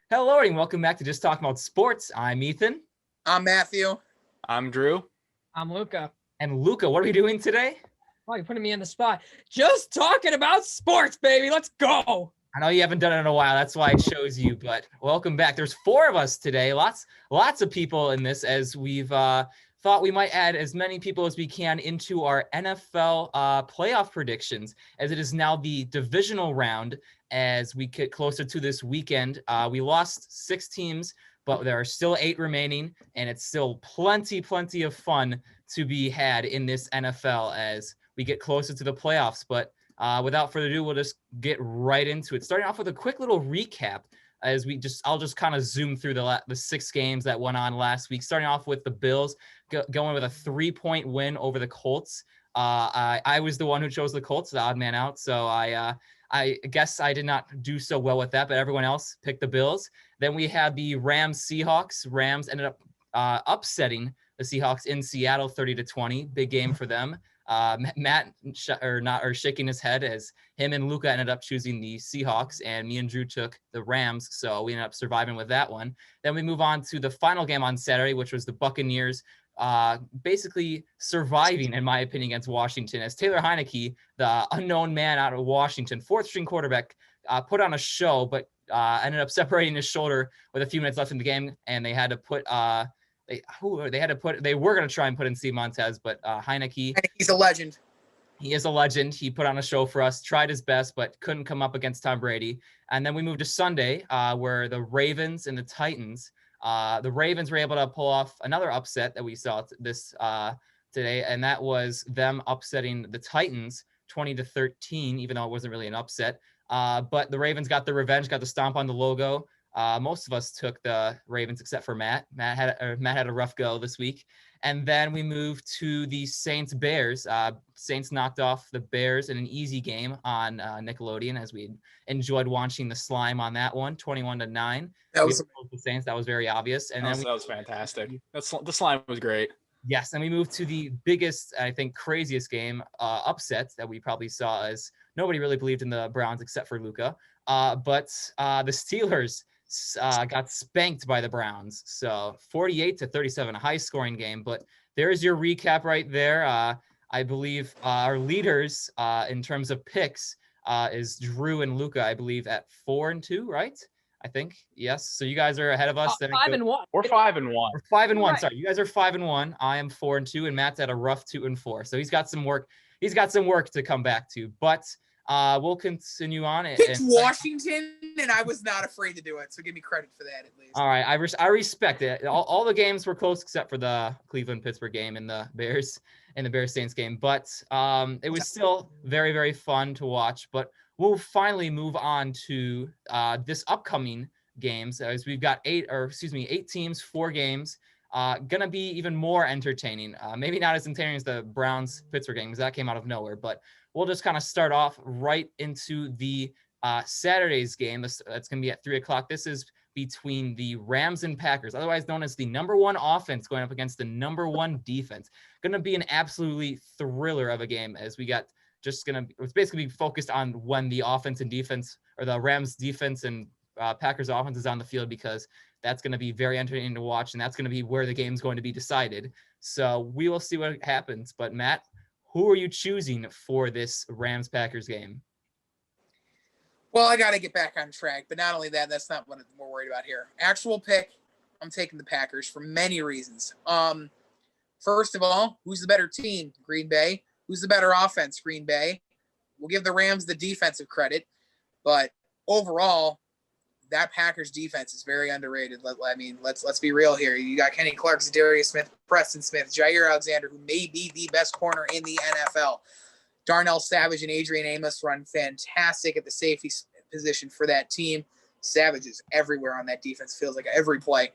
Hello, and welcome back to Just Talking About Sports. I'm Ethan. I'm Matthew. I'm Drew. I'm Luca. And Luca, what are we doing today? Oh, you're putting me in the spot. Just talking about sports, baby. Let's go. I know you haven't done it in a while. That's why I chose you, but welcome back. There's 4 of us today. Lots of people in this, as we've thought we might add as many people as we can into our NFL playoff predictions, as it is now the divisional round. As we get closer to this weekend, we lost 6 teams, but there are still 8 remaining, and it's still plenty of fun to be had in this NFL as we get closer to the playoffs. But without further ado, we'll just get right into it. Starting off with a quick little recap, as I'll just kind of zoom through the 6 games that went on last week. Starting off with the Bills going with a 3-point win over the Colts. I was the one who chose the Colts, the odd man out. So I guess I did not do so well with that, but everyone else picked the Bills. Then we had the Rams-Seahawks. Rams ended up upsetting the Seahawks in Seattle 30-20. Big game for them. Matt shaking his head as him and Luca ended up choosing the Seahawks, and me and Drew took the Rams. So we ended up surviving with that one. Then we move on to the final game on Saturday, which was the Buccaneers basically surviving, in my opinion, against Washington, as Taylor Heineke, the unknown man out of Washington, 4th string quarterback, put on a show, but ended up separating his shoulder with a few minutes left in the game, and they had to put they were going to try and put in Steve Montez, but Heineke, he's a legend. He is a legend. He put on a show for us, tried his best, but couldn't come up against Tom Brady. And then we moved to Sunday, where the Ravens and the Titans, the Ravens were able to pull off another upset that we saw this today, and that was them upsetting the Titans 20-13, even though it wasn't really an upset. But the Ravens got the revenge, got the stomp on the logo. Most of us took the Ravens except for Matt. Matt had a rough go this week. And then we moved to the Saints-Bears. Saints knocked off the Bears in an easy game on Nickelodeon, as we enjoyed watching the slime on that one, 21-9. That was the Saints. That was very obvious. And that was fantastic. The slime was great. Yes, and we moved to the biggest, I think, craziest game upset that we probably saw, as nobody really believed in the Browns except for Luca. But the Steelers got spanked by the Browns. So 48-37, a high-scoring game. But there's your recap right there. I believe our leaders in terms of picks is Drew and Luca, I believe, at 4-2, right? I think. Yes. So you guys are ahead of us. 5-1. We're 5-1. We're 5-1. Right. Sorry, you guys are 5-1. I am 4-2, and Matt's at a rough 2-4. So he's got some work. He's got some work to come back to. But we'll continue on. Picked Washington, and I was not afraid to do it. So give me credit for that, at least. All right, I respect it. All the games were close except for the Cleveland-Pittsburgh game and the Bears Saints game. But it was still very, very fun to watch. But we'll finally move on to this upcoming games, as we've got 8 teams, 4 games. Gonna be even more entertaining. Maybe not as entertaining as the Browns-Pittsburgh game, because that came out of nowhere. But we'll just kind of start off right into the Saturday's game. That's going to be at 3:00. This is between the Rams and Packers, otherwise known as the number 1 offense going up against the number 1 defense. Going to be an absolutely thriller of a game, as it's basically focused on when the offense and defense, or the Rams defense and Packers offense is on the field, because that's going to be very entertaining to watch, and that's going to be where the game's going to be decided. So we will see what happens. But Matt, who are you choosing for this Rams-Packers game? Well, I got to get back on track. But not only that, that's not what we're worried about here. Actual pick, I'm taking the Packers for many reasons. First of all, who's the better team? Green Bay. Who's the better offense? Green Bay. We'll give the Rams the defensive credit. But overall, that Packers defense is very underrated. Let's be real here. You got Kenny Clark, Zadarius Smith, Preston Smith, Jair Alexander, who may be the best corner in the NFL. Darnell Savage and Adrian Amos run fantastic at the safety position for that team. Savage is everywhere on that defense. Feels like every play.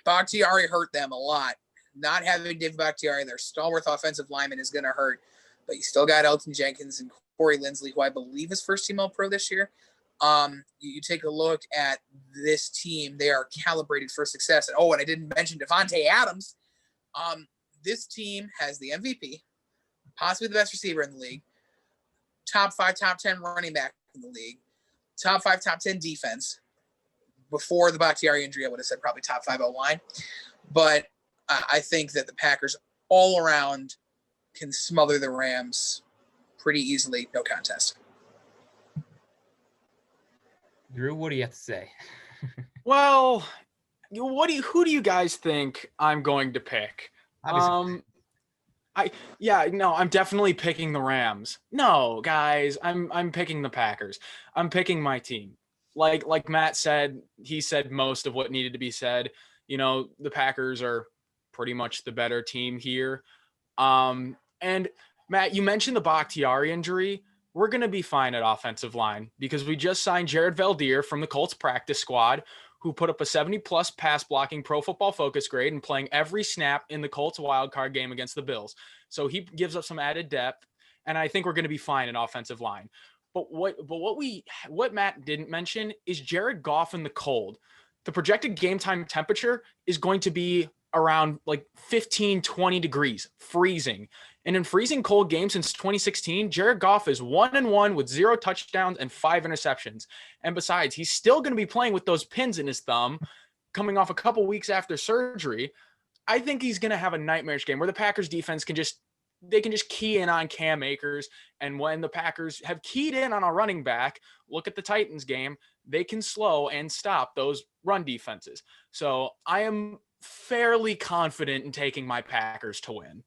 Bakhtiari hurt them a lot. Not having David Bakhtiari, their stalwart offensive lineman, is going to hurt. But you still got Elton Jenkins and Corey Linsley, who I believe is first-team All-Pro this year. You take a look at this team; they are calibrated for success. And I didn't mention Devontae Adams. This team has the MVP, possibly the best receiver in the league, top 5, top 10 running back in the league, top 5, top 10 defense, before the Bakhtiari injury, I would have said probably top 5 O-line. But I think that the Packers all around can smother the Rams pretty easily, no contest. Drew, what do you have to say? Well, who do you guys think I'm going to pick? Obviously. I'm definitely picking the Rams. No, guys, I'm picking the Packers. I'm picking my team. Like Matt said, he said most of what needed to be said. You know, the Packers are pretty much the better team here. And Matt, you mentioned the Bakhtiari injury. We're going to be fine at offensive line because we just signed Jared Valdir from the Colts practice squad, who put up a 70-plus pass blocking Pro Football Focus grade and playing every snap in the Colts wildcard game against the Bills. So he gives us some added depth, and I think we're going to be fine in offensive line. But what Matt didn't mention is Jared Goff in the cold. The projected game time temperature is going to be around like 15, 20 degrees, freezing. And in freezing cold games since 2016, Jared Goff is 1-1 with 0 touchdowns and 5 interceptions. And besides, he's still going to be playing with those pins in his thumb coming off a couple weeks after surgery. I think he's going to have a nightmarish game where the Packers defense can just key in on Cam Akers. And when the Packers have keyed in on a running back, look at the Titans game, they can slow and stop those run defenses. So I am fairly confident in taking my Packers to win.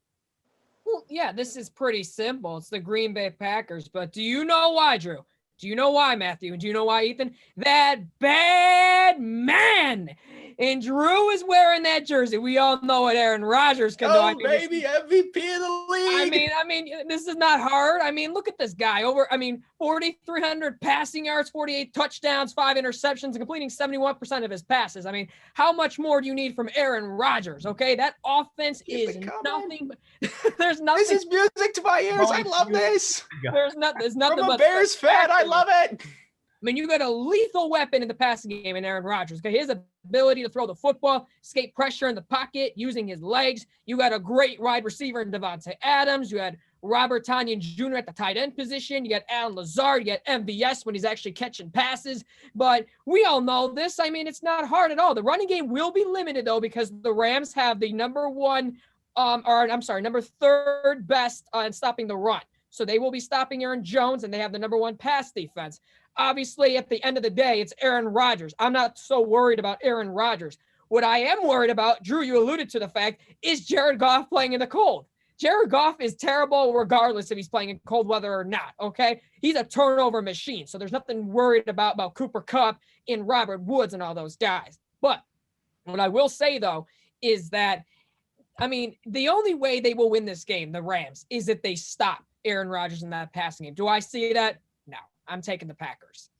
Well, yeah, this is pretty simple. It's the Green Bay Packers. But do you know why, Drew? Do you know why, Matthew? And do you know why, Ethan? That bad man. And Drew is wearing that jersey. We all know what Aaron Rodgers can do. Oh, baby, MVP of the league. I mean, this is not hard. I mean, look at this guy. 4,300 passing yards, 48 touchdowns, 5 interceptions, and completing 71% of his passes. I mean, how much more do you need from Aaron Rodgers? Okay, that offense is nothing. There's nothing. This is music to my ears. I love this. There's nothing. I'm a Bears fan. I love it. I mean, you got a lethal weapon in the passing game in Aaron Rodgers. Okay, his ability to throw the football, escape pressure in the pocket, using his legs. You got a great wide receiver in Devontae Adams. You had Robert Tonyan Jr. at the tight end position. You got Alan Lazard. You got MVS when he's actually catching passes. But we all know this. I mean, it's not hard at all. The running game will be limited, though, because the Rams have the number 3rd best in stopping the run. So they will be stopping Aaron Jones, and they have the number 1 pass defense. Obviously, at the end of the day, it's Aaron Rodgers. I'm not so worried about Aaron Rodgers. What I am worried about, Drew, you alluded to the fact, is Jared Goff playing in the cold. Jared Goff is terrible regardless if he's playing in cold weather or not, okay? He's a turnover machine, so there's nothing worried about Cooper Kupp and Robert Woods and all those guys. But what I will say, though, is that, I mean, the only way they will win this game, the Rams, is if they stop Aaron Rodgers in that passing game. Do I see that? No. I'm taking the Packers.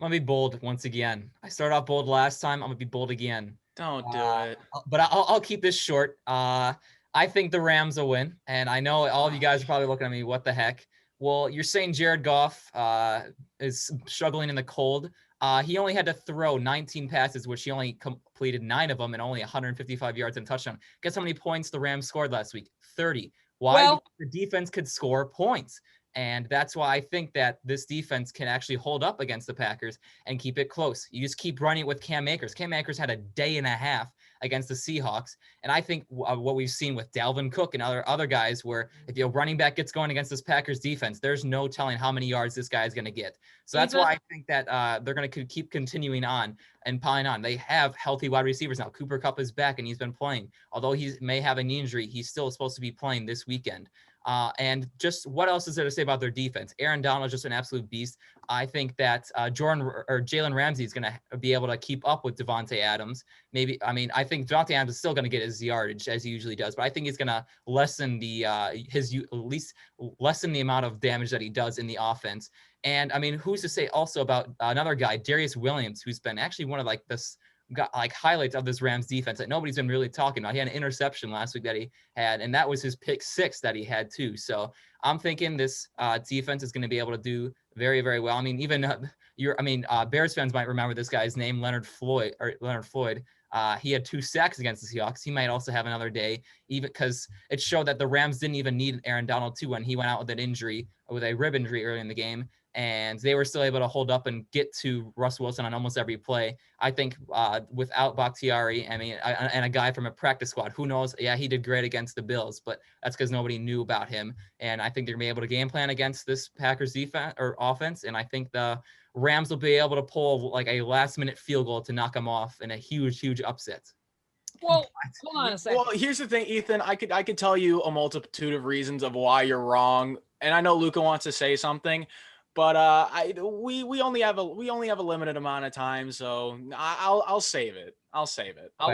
I'm going to be bold once again. I started off bold last time. I'm going to be bold again. Don't do it. But I'll keep this short. I think the Rams will win. And I know all of you guys are probably looking at me, what the heck? Well, you're saying Jared Goff is struggling in the cold. He only had to throw 19 passes, which he only completed 9 of them and only 155 yards and a touchdown. Guess how many points the Rams scored last week? 30. Why? Because the defense could score points. And that's why I think that this defense can actually hold up against the Packers and keep it close. You just keep running it with Cam Akers. Cam Akers had a day and a half against the Seahawks. And I think what we've seen with Dalvin Cook and other guys, where if your running back gets going against this Packers defense, there's no telling how many yards this guy is going to get. So that's why I think that they're going to keep continuing on and piling on. They have healthy wide receivers now. Cooper Kupp is back and he's been playing. Although he may have a knee injury, he's still supposed to be playing this weekend. And just what else is there to say about their defense? Aaron Donald is just an absolute beast. I think that Jalen Ramsey is going to be able to keep up with Devontae Adams. I think Devontae Adams is still going to get his yardage as he usually does, but I think he's going to lessen lessen the amount of damage that he does in the offense. And I mean, who's to say also about another guy, Darius Williams, who's been actually one of highlights of this Rams defense that nobody's been really talking about. He had an interception last week that he had, and that was his pick 6 that he had too. So I'm thinking this defense is going to be able to do very, very well. I mean, even Bears fans might remember this guy's name, Leonard Floyd. He had 2 sacks against the Seahawks. He might also have another day, even because it showed that the Rams didn't even need Aaron Donald too when he went out with an injury, with a rib injury early in the game. and they were still able to hold up and get to Russ Wilson on almost every play. I think without Bakhtiari, and a guy from a practice squad, who knows? Yeah, he did great against the Bills, but that's because nobody knew about him. And I think they're going to be able to game plan against this Packers defense or offense. And I think the Rams will be able to pull like a last-minute field goal to knock them off in a huge, huge upset. Well, hold on a second. Well, here's the thing, Ethan. I could tell you a multitude of reasons of why you're wrong, and I know Luca wants to say something, but we only have a limited amount of time, so I'll save it. I'll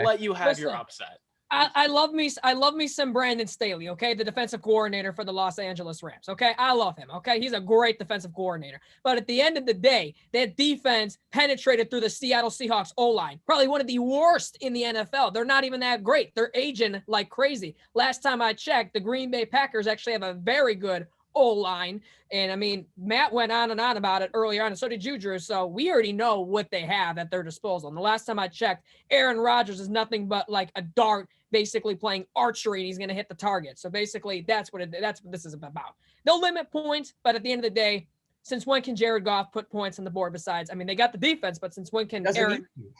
let you have your upset. I love me some Brandon Staley, okay? The defensive coordinator for the Los Angeles Rams, okay? I love him, okay? He's a great defensive coordinator. But at the end of the day, that defense penetrated through the Seattle Seahawks O-line. Probably one of the worst in the NFL. They're not even that great. They're aging like crazy. Last time I checked, the Green Bay Packers actually have a very good O-line. And I mean, Matt went on and on about it earlier on, and so did you, Drew. So we already know what they have at their disposal. And the last time I checked, Aaron Rodgers is nothing but like a dart, basically playing archery, and he's going to hit the target. So basically, that's what this is about. They'll limit points, but at the end of the day, since when can Jared Goff put points on the board besides? I mean, they got the defense, but since when can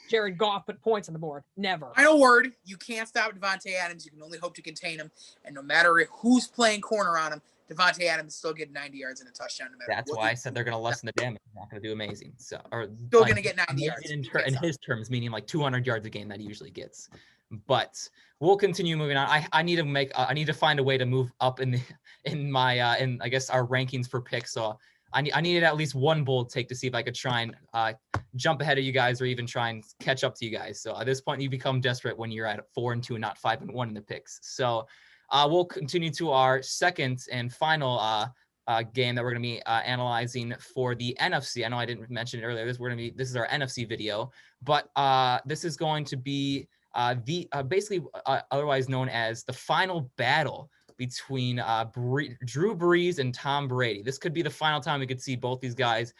Jared Goff put points on the board? Never. Final word, you can't stop Devontae Adams. You can only hope to contain him. And no matter who's playing corner on him, Devontae Adams still get 90 yards and a touchdown. No matter That's why I said they're going to lessen the damage. They're not going to do amazing. So, or still going to get 90 yards. In his terms, meaning like 200 yards a game that he usually gets. But we'll continue moving on. I need to find a way to move up in I guess our rankings for picks. So I needed at least one bold take to see if I could try and jump ahead of you guys or even try and catch up to you guys. So at this point, you become desperate when you're at 4-2 and not 5-1 in the picks. So we'll continue to our second and final game that we're going to be analyzing for the NFC. I know I didn't mention it earlier. This is our NFC video, but this is going to be basically otherwise known as the final battle between Drew Brees and Tom Brady. This could be the final time we could see both these guys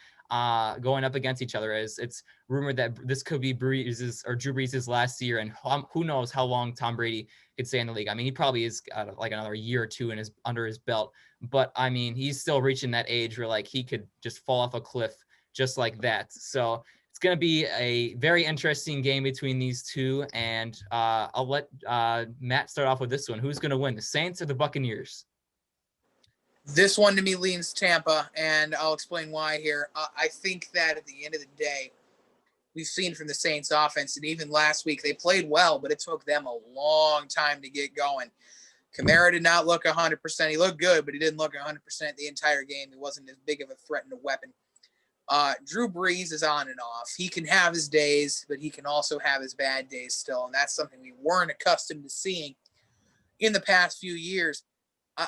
going up against each other, as it's rumored that this could be Drew Brees' last year, and who knows how long Tom Brady could stay in the league. I mean, he probably is like another year or two under his belt, but I mean, he's still reaching that age where like he could just fall off a cliff just like that. So it's going to be a very interesting game between these two, and I'll let Matt start off with this one. Who's going to win, the Saints or the Buccaneers? This one to me leans Tampa, and I'll explain why here. I think that at the end of the day, we've seen from the Saints offense, and even last week they played well, but it took them a long time to get going. Kamara did not look 100%. He looked good, but he didn't look 100% the entire game. He wasn't as big of a threat and a weapon. Drew Brees is on and off. He can have his days, but he can also have his bad days still, and that's something we weren't accustomed to seeing in the past few years.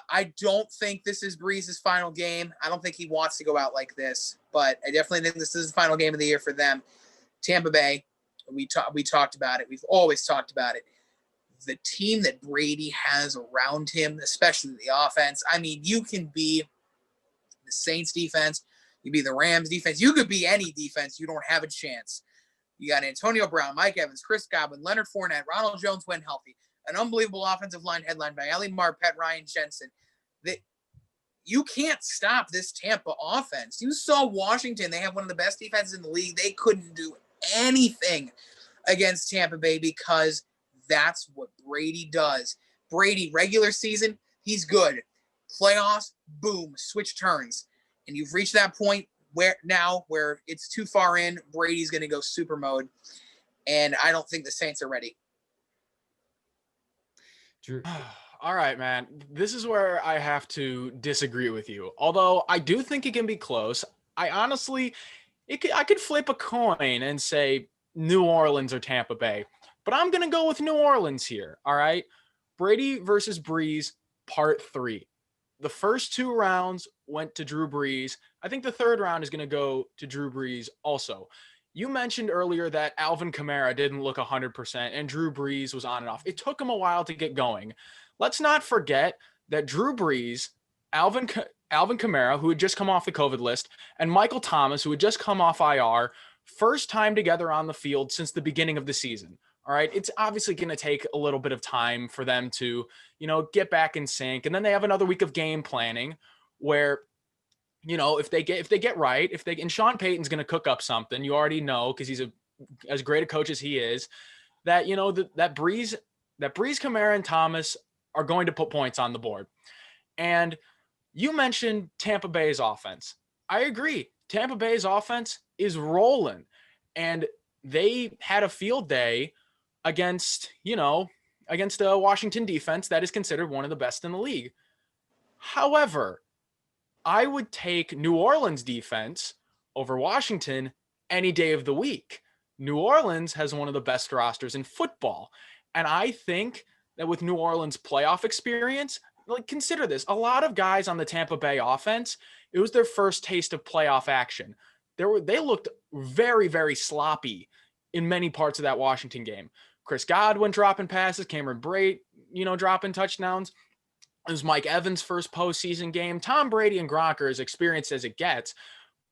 I don't think this is Brees' final game. I don't think he wants to go out like this, but I definitely think this is the final game of the year for them. Tampa Bay, we talked about it. We've always talked about it. The team that Brady has around him, especially the offense. I mean, you can be the Saints defense, you be the Rams defense, you could be any defense. You don't have a chance. You got Antonio Brown, Mike Evans, Chris Godwin, Leonard Fournette, Ronald Jones when healthy. An unbelievable offensive line headlined by Ali Marr, Pat Ryan, Jensen. You can't stop this Tampa offense. You saw Washington. They have one of the best defenses in the league. They couldn't do anything against Tampa Bay because that's what Brady does. Brady, regular season, he's good. Playoffs, boom, switch turns. And you've reached that point where it's too far in, Brady's going to go super mode. And I don't think the Saints are ready. Drew. All right, man. This is where I have to disagree with you. Although I do think it can be close. I honestly, I could flip a coin and say New Orleans or Tampa Bay, but I'm going to go with New Orleans here. All right. Brady versus Brees, part 3. The first 2 rounds went to Drew Brees. I think the third round is going to go to Drew Brees also. You mentioned earlier that Alvin Kamara didn't look 100% and Drew Brees was on and off. It took him a while to get going. Let's not forget that Drew Brees, Alvin Kamara, who had just come off the COVID list, and Michael Thomas, who had just come off IR, first time together on the field since the beginning of the season. All right. It's obviously going to take a little bit of time for them to, get back in sync. And then they have another week of game planning where, if they get right, and Sean Payton's going to cook up something, you already know, because he's as great a coach as he is, that that Breeze, Kamara, and Thomas are going to put points on the board. And you mentioned Tampa Bay's offense. I agree. Tampa Bay's offense is rolling, and they had a field day against a Washington defense that is considered one of the best in the league. However, I would take New Orleans defense over Washington any day of the week. New Orleans has one of the best rosters in football. And I think that with New Orleans' playoff experience, consider this, a lot of guys on the Tampa Bay offense, it was their first taste of playoff action. They looked very, very sloppy in many parts of that Washington game. Chris Godwin dropping passes, Cameron Brate, dropping touchdowns. It was Mike Evans' first postseason game. Tom Brady and Gronk are as experienced as it gets,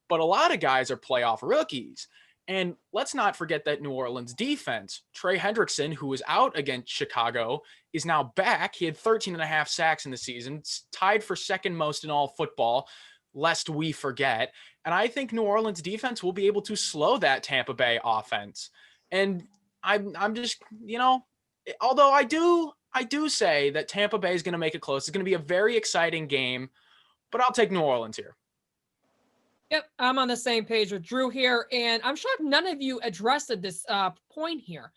but a lot of guys are playoff rookies. And let's not forget that New Orleans defense, Trey Hendrickson, who was out against Chicago, is now back. He had 13.5 sacks in the season, tied for second most in all football, lest we forget. And I think New Orleans defense will be able to slow that Tampa Bay offense. And I'm just, although I do say that Tampa Bay is going to make it close. It's going to be a very exciting game, but I'll take New Orleans here. Yep, I'm on the same page with Drew here, and I'm shocked none of you addressed this point here.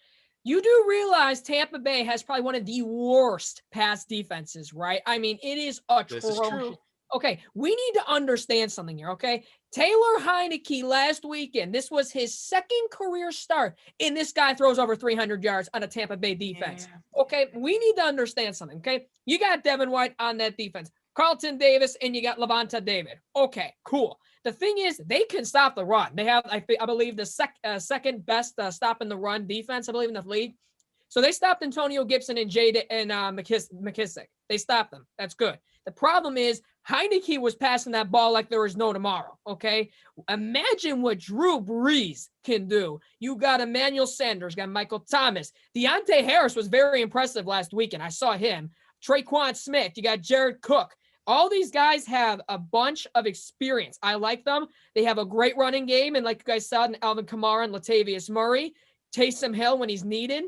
You do realize Tampa Bay has probably one of the worst pass defenses, right? I mean, it is atrocious. This is true. Okay, we need to understand something here, okay? Taylor Heineke last weekend, this was his second career start, and this guy throws over 300 yards on a Tampa Bay defense. Yeah. Okay, we need to understand something, okay? You got Devin White on that defense, Carlton Davis, and you got Levanta David. Okay, cool. The thing is, they can stop the run. They have, I believe, the second best stopping the run defense, I believe, in the league. So they stopped Antonio Gibson and McKissick. They stopped them. That's good. The problem is Heineke was passing that ball like there was no tomorrow, okay? Imagine what Drew Brees can do. You got Emmanuel Sanders, got Michael Thomas. Deontay Harris was very impressive last weekend. I saw him. Traquan Smith. You got Jared Cook. All these guys have a bunch of experience. I like them. They have a great running game. And like you guys saw, Alvin Kamara and Latavius Murray, Taysom Hill when he's needed.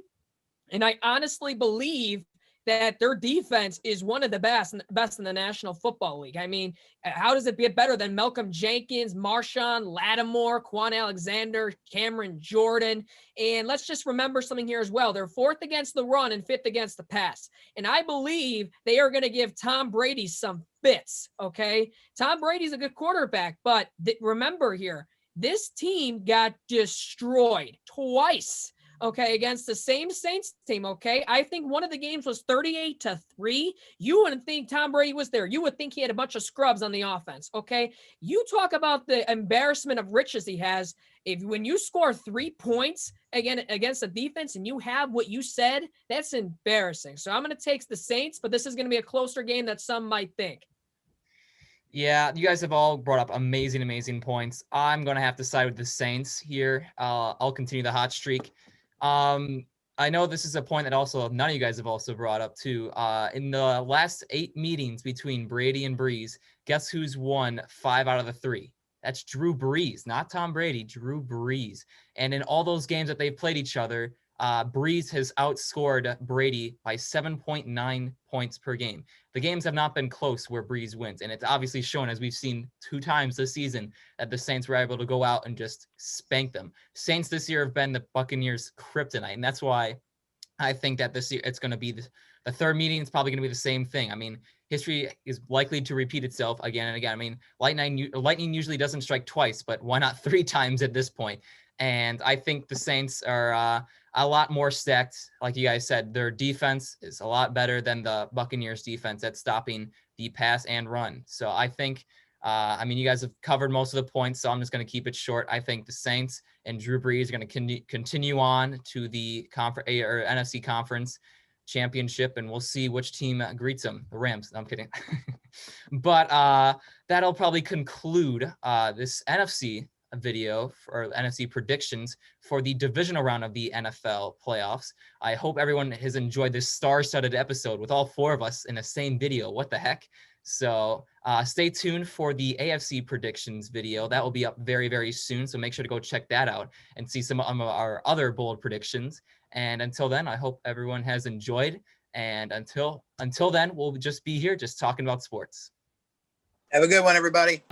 And I honestly believe that their defense is one of the best in the National Football League. I mean, how does it get better than Malcolm Jenkins, Marshawn Lattimore, Quan Alexander, Cameron Jordan? And let's just remember something here as well. They're fourth against the run and fifth against the pass. And I believe they are going to give Tom Brady some fits, okay? Tom Brady's a good quarterback, but remember here, this team got destroyed twice, okay, against the same Saints team, okay? I think one of the games was 38-3. You wouldn't think Tom Brady was there. You would think he had a bunch of scrubs on the offense, okay? You talk about the embarrassment of riches he has. When you score 3 points against the defense and you have what you said, that's embarrassing. So I'm going to take the Saints, but this is going to be a closer game than some might think. Yeah, you guys have all brought up amazing points. I'm going to have to side with the Saints here. I'll continue the hot streak. I know this is a point that also none of you guys have also brought up too. In the last 8 meetings between Brady and Breeze, guess who's won 5 out of the 3? That's Drew Brees, not Tom Brady, Drew Brees. And in all those games that they've played each other, Breeze has outscored Brady by 7.9 points per game. The games have not been close where Breeze wins. And it's obviously shown, as we've seen 2 times this season, that the Saints were able to go out and just spank them. Saints this year have been the Buccaneers' kryptonite. And that's why I think that this year it's going to be the third meeting. It's probably going to be the same thing. I mean, history is likely to repeat itself again and again. I mean, lightning usually doesn't strike twice, but why not 3 times at this point? And I think the Saints are a lot more stacked. Like you guys said, their defense is a lot better than the Buccaneers defense at stopping the pass and run. So I think, you guys have covered most of the points, so I'm just going to keep it short. I think the Saints and Drew Brees are going to continue on to the NFC Conference Championship, and we'll see which team greets them. The Rams. No, I'm kidding. But that'll probably conclude this NFC video or NFC predictions for the divisional round of the NFL playoffs. I hope everyone has enjoyed this star-studded episode with all 4 of us in the same video. What the heck? So stay tuned for the AFC predictions video. That will be up very, very soon. So make sure to go check that out and see some of our other bold predictions. And until then, I hope everyone has enjoyed. And until then, we'll just be here just talking about sports. Have a good one, everybody.